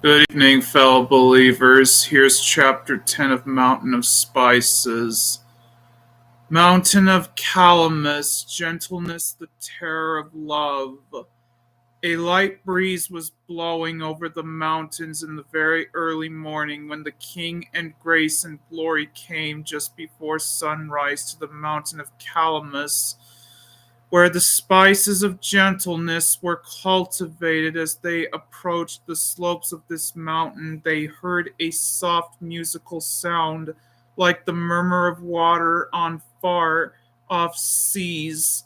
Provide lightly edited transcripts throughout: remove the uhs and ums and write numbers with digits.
Good evening, fellow believers. Here's chapter 10 of Mountain of Spices. Mountain of Calamus, gentleness, the terror of love. A light breeze was blowing over the mountains in the very early morning when the king and grace and glory came just before sunrise to the mountain of Calamus, where the spices of gentleness were cultivated. As they approached the slopes of this mountain, they heard a soft musical sound like the murmur of water on far off seas.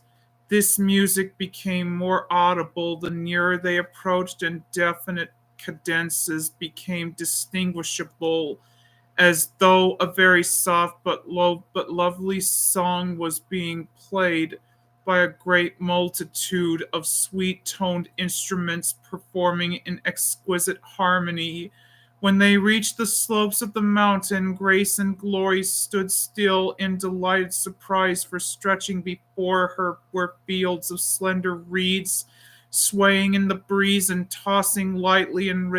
This music became more audible the nearer they approached, and definite cadences became distinguishable, as though a very soft but low but lovely song was being played by a great multitude of sweet-toned instruments performing in exquisite harmony. When they reached the slopes of the mountain, Grace and Glory stood still in delighted surprise, for stretching before her were fields of slender reeds, swaying in the breeze and tossing lightly in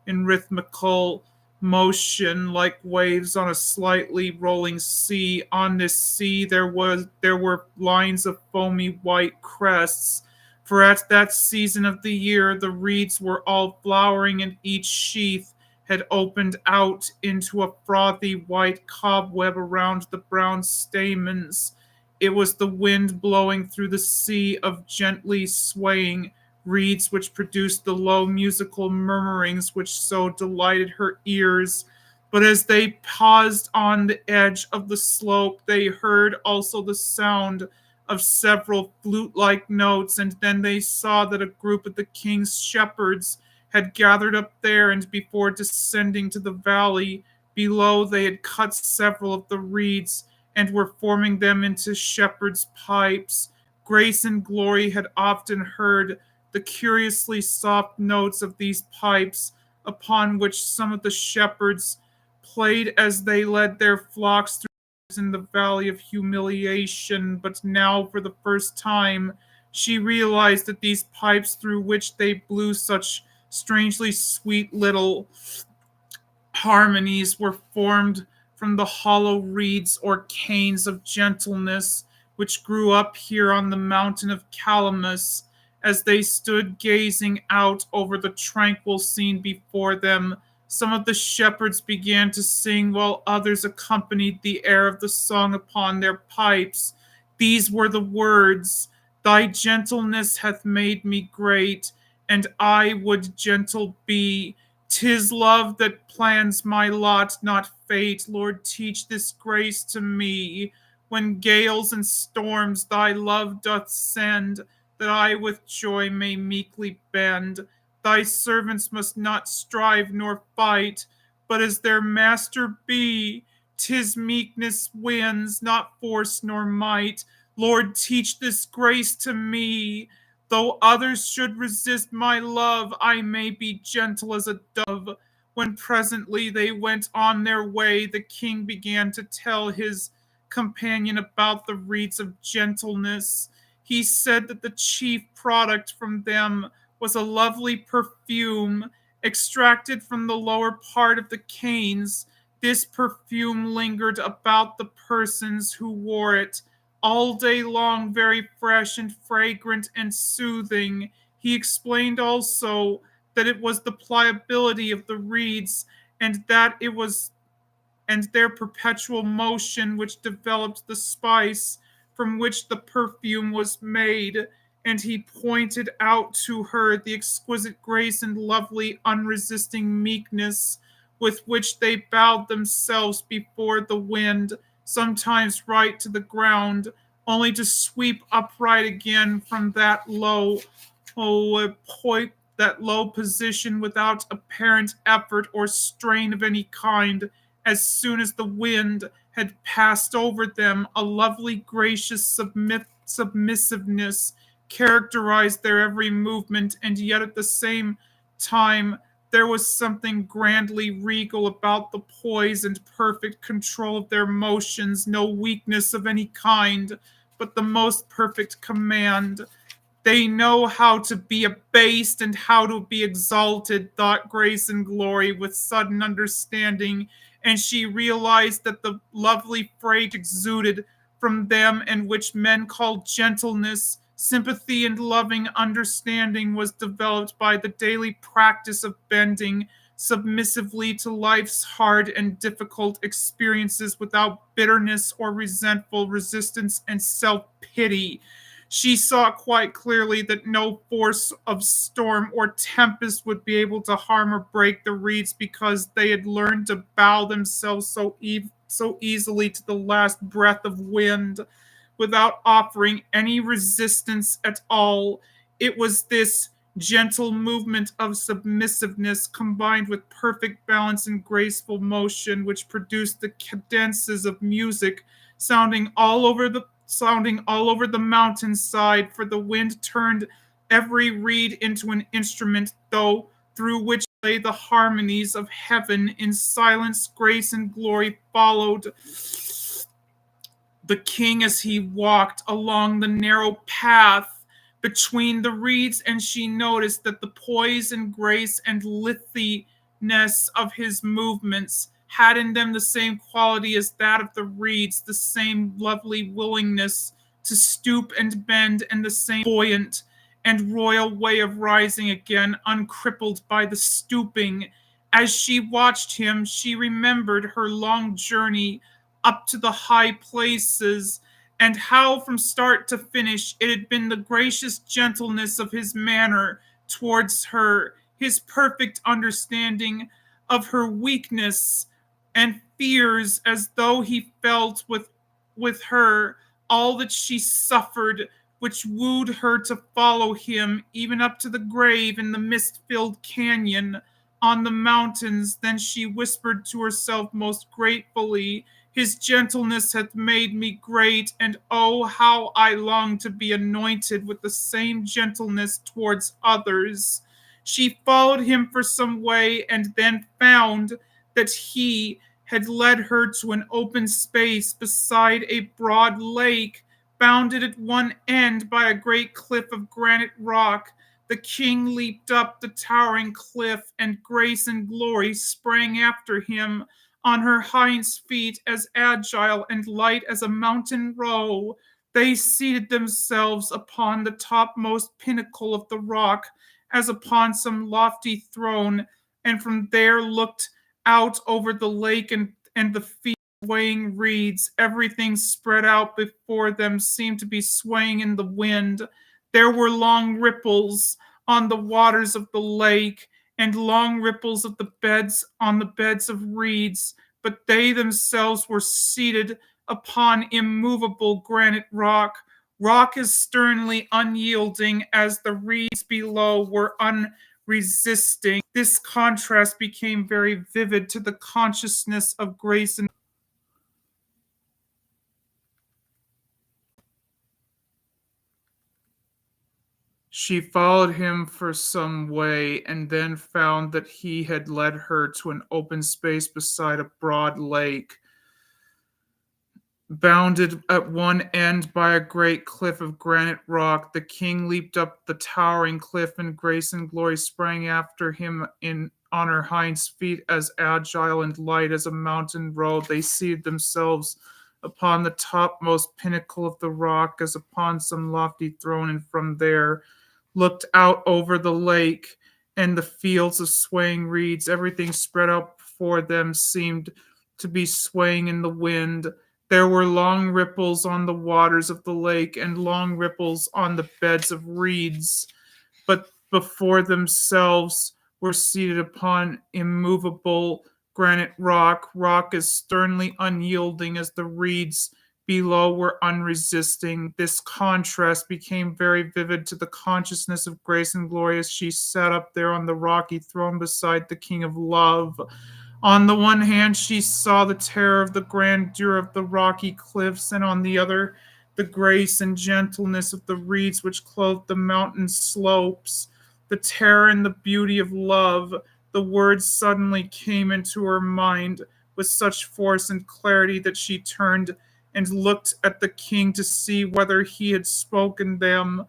rhythmical motion like waves on a slightly rolling sea. On this sea there were lines of foamy white crests, for at that season of the year the reeds were all flowering, and each sheath had opened out into a frothy white cobweb around the brown stamens. It was the wind blowing through the sea of gently swaying reeds which produced the low musical murmurings which so delighted her ears. But as they paused on the edge of the slope, they heard also the sound of several flute-like notes, and then they saw that a group of the king's shepherds had gathered up there, and before descending to the valley below, they had cut several of the reeds and were forming them into shepherds' pipes. Grace and Glory had often heard the curiously soft notes of these pipes, upon which some of the shepherds played as they led their flocks through in the valley of humiliation. But now, for the first time, she realized that these pipes through which they blew such strangely sweet little harmonies were formed from the hollow reeds or canes of gentleness which grew up here on the mountain of Calamus. As they stood gazing out over the tranquil scene before them, some of the shepherds began to sing, while others accompanied the air of the song upon their pipes. These were the words: "Thy gentleness hath made me great, and I would gentle be. 'Tis love that plans my lot, not fate. Lord, teach this grace to me. When gales and storms thy love doth send, that I with joy may meekly bend. Thy servants must not strive nor fight, but as their master be. 'Tis meekness wins, not force nor might. Lord, teach this grace to me. Though others should resist my love, I may be gentle as a dove." When presently they went on their way, the king began to tell his companion about the reeds of gentleness. He said that the chief product from them was a lovely perfume extracted from the lower part of the canes. This perfume lingered about the persons who wore it all day long, very fresh and fragrant and soothing. He explained also that it was the pliability of the reeds, and that it was and their perpetual motion which developed the spice from which the perfume was made. And he pointed out to her the exquisite grace and lovely unresisting meekness with which they bowed themselves before the wind, sometimes right to the ground, only to sweep upright again from that low position without apparent effort or strain of any kind. As soon as the wind had passed over them, a lovely, gracious submissiveness characterized their every movement, and yet at the same time there was something grandly regal about the poise and perfect control of their motions, no weakness of any kind, but the most perfect command. They know how to be abased and how to be exalted, thought Grace and Glory with sudden understanding, and she realized that the lovely freight exuded from them and which men call gentleness, sympathy, and loving understanding was developed by the daily practice of bending submissively to life's hard and difficult experiences without bitterness or resentful resistance and self pity. She saw quite clearly that no force of storm or tempest would be able to harm or break the reeds because they had learned to bow themselves so easily to the last breath of wind without offering any resistance at all. It was this gentle movement of submissiveness combined with perfect balance and graceful motion which produced the cadences of music sounding all over the mountainside, for the wind turned every reed into an instrument, though through which lay the harmonies of heaven. In silence, grace and glory followed the king as he walked along the narrow path between the reeds, and she noticed that the poise and grace and litheness of his movements had in them the same quality as that of the reeds, the same lovely willingness to stoop and bend, and the same buoyant and royal way of rising again, uncrippled by the stooping. As she watched him, she remembered her long journey up to the high places, and how from start to finish it had been the gracious gentleness of his manner towards her, his perfect understanding of her weakness and fears, as though he felt with her all that she suffered, which wooed her to follow him even up to the grave in the mist filled canyon on the mountains. Then she whispered to herself most gratefully, his gentleness hath made me great, and oh, how I long to be anointed with the same gentleness towards others. She followed him for some way, and then found that he had led her to an open space beside a broad lake, bounded at one end by a great cliff of granite rock. The king leaped up the towering cliff, and Grace and Glory sprang after him on her hind feet, as agile and light as a mountain roe. They seated themselves upon the topmost pinnacle of the rock, as upon some lofty throne, and from there looked out over the lake and the field swaying reeds. Everything spread out before them seemed to be swaying in the wind. There were long ripples on the waters of the lake, and long ripples of the beds on the beds of reeds, but they themselves were seated upon immovable granite rock. Rock as sternly unyielding as the reeds below were unresisting. This contrast became very vivid to the consciousness of Grace and she followed him for some way, and then found that he had led her to an open space beside a broad lake, bounded at one end by a great cliff of granite rock. The king leaped up the towering cliff, and Grace and Glory sprang after him in on her hind feet, as agile and light as a mountain roe. They seated themselves upon the topmost pinnacle of the rock, as upon some lofty throne, and from there looked out over the lake and the fields of swaying reeds. Everything spread out before them seemed to be swaying in the wind. There were long ripples on the waters of the lake, and long ripples on the beds of reeds, but before themselves were seated upon immovable granite rock, rock as sternly unyielding as the reeds below were unresisting. This contrast became very vivid to the consciousness of Grace and Glory as she sat up there on the rocky throne beside the King of Love. On the one hand, she saw the terror of the grandeur of the rocky cliffs, and on the other, the grace and gentleness of the reeds which clothed the mountain slopes. The terror and the beauty of love. The words suddenly came into her mind with such force and clarity that she turned and looked at the king to see whether he had spoken them.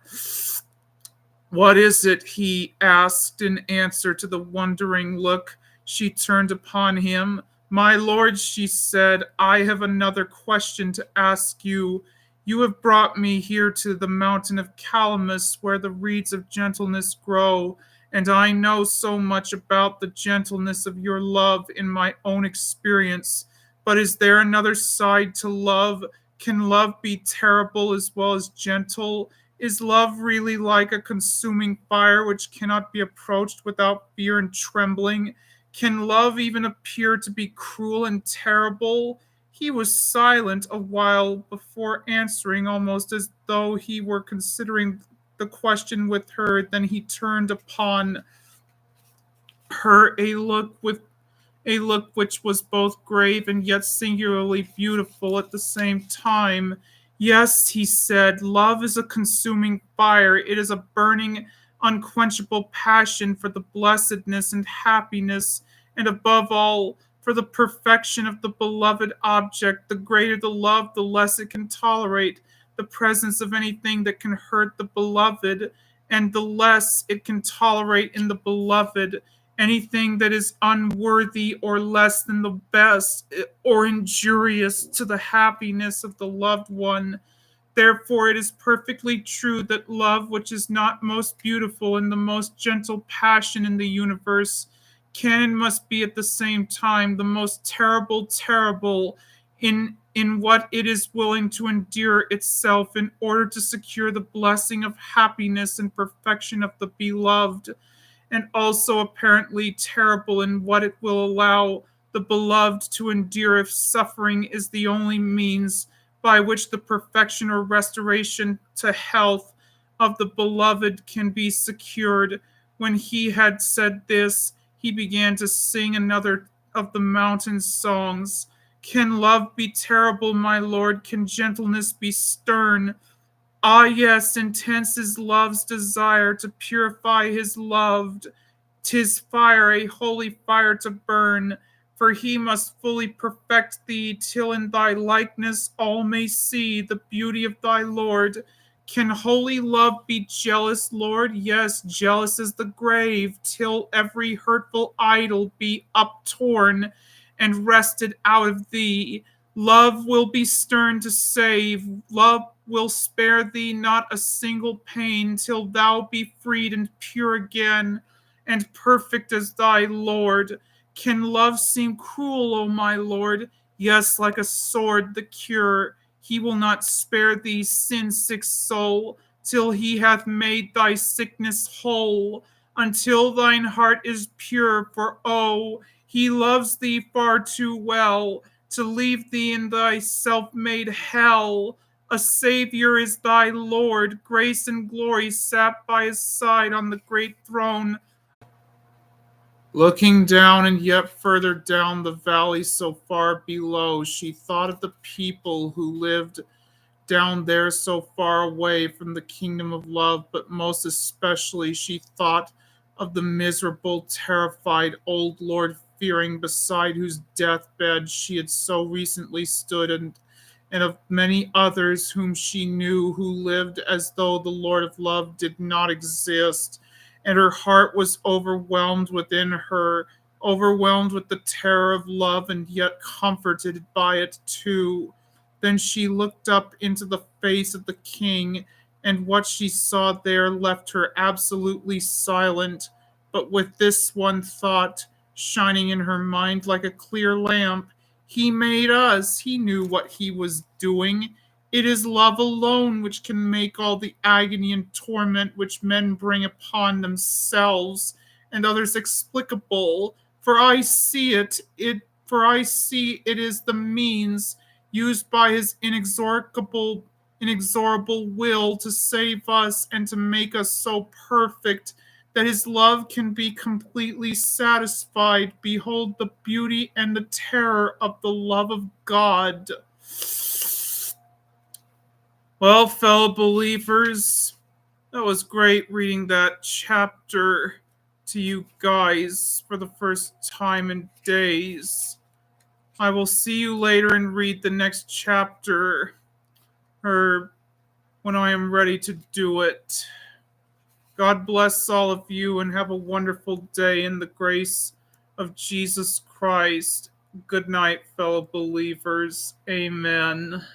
What is it? He asked in answer to the wondering look she turned upon him. My lord, she said, I have another question to ask you. You have brought me here to the mountain of Calamus, where the reeds of gentleness grow, and I know so much about the gentleness of your love in my own experience. But is there another side to love? Can love be terrible as well as gentle? Is love really like a consuming fire which cannot be approached without fear and trembling? Can love even appear to be cruel and terrible? He was silent a while before answering, almost as though he were considering the question with her. Then he turned upon her a look which was both grave and yet singularly beautiful at the same time. Yes, he said, love is a consuming fire. It is a burning, unquenchable passion for the blessedness and happiness, and above all, for the perfection of the beloved object. The greater the love, the less it can tolerate the presence of anything that can hurt the beloved, and the less it can tolerate in the beloved anything that is unworthy or less than the best or injurious to the happiness of the loved one. Therefore, it is perfectly true that love, which is not most beautiful and the most gentle passion in the universe, can and must be at the same time the most terrible in what it is willing to endure itself in order to secure the blessing of happiness and perfection of the beloved, and also apparently terrible in what it will allow the beloved to endure if suffering is the only means by which the perfection or restoration to health of the beloved can be secured. When he had said this, he began to sing another of the mountain songs. Can love be terrible, my lord? Can gentleness be stern? Ah, yes, intense is love's desire to purify his loved. 'Tis fire, a holy fire to burn, for he must fully perfect thee, till in thy likeness all may see the beauty of thy Lord. Can holy love be jealous, Lord? Yes, jealous as the grave, till every hurtful idol be uptorn and wrested out of thee. Love will be stern to save. Love will spare thee not a single pain till thou be freed and pure again and perfect as thy Lord. Can love seem cruel, O my Lord? Yes, like a sword, the cure. He will not spare thee, sin sick soul, till he hath made thy sickness whole, until thine heart is pure. For oh, he loves thee far too well to leave thee in thy self made hell. A Savior is thy Lord, grace and glory sat by his side on the great throne. Looking down and yet further down the valley so far below, she thought of the people who lived down there so far away from the kingdom of love, but most especially she thought of the miserable, terrified old Lord Fearing beside whose deathbed she had so recently stood, and of many others whom she knew who lived as though the Lord of love did not exist, and her heart was overwhelmed within her, overwhelmed with the terror of love, and yet comforted by it too. Then she looked up into the face of the king, and what she saw there left her absolutely silent, but with this one thought shining in her mind like a clear lamp: he made us. He knew what he was doing. It is love alone which can make all the agony and torment which men bring upon themselves and others explicable. For I see it is the means used by his inexorable will to save us and to make us so perfect that his love can be completely satisfied. Behold the beauty and the terror of the love of God. Well, fellow believers, that was great reading that chapter to you guys for the first time in days. I will see you later and read the next chapter, or when I am ready to do it. God bless all of you and have a wonderful day in the grace of Jesus Christ. Good night, fellow believers. Amen.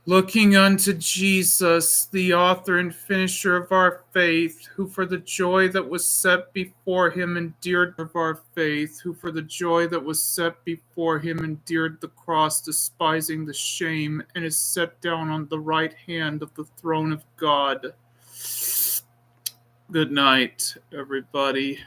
Looking unto Jesus, the author and finisher of our faith, who for the joy that was set before him endured of our faith, who for the joy that was set before him endured the cross, despising the shame, and is set down on the right hand of the throne of God. Good night, everybody.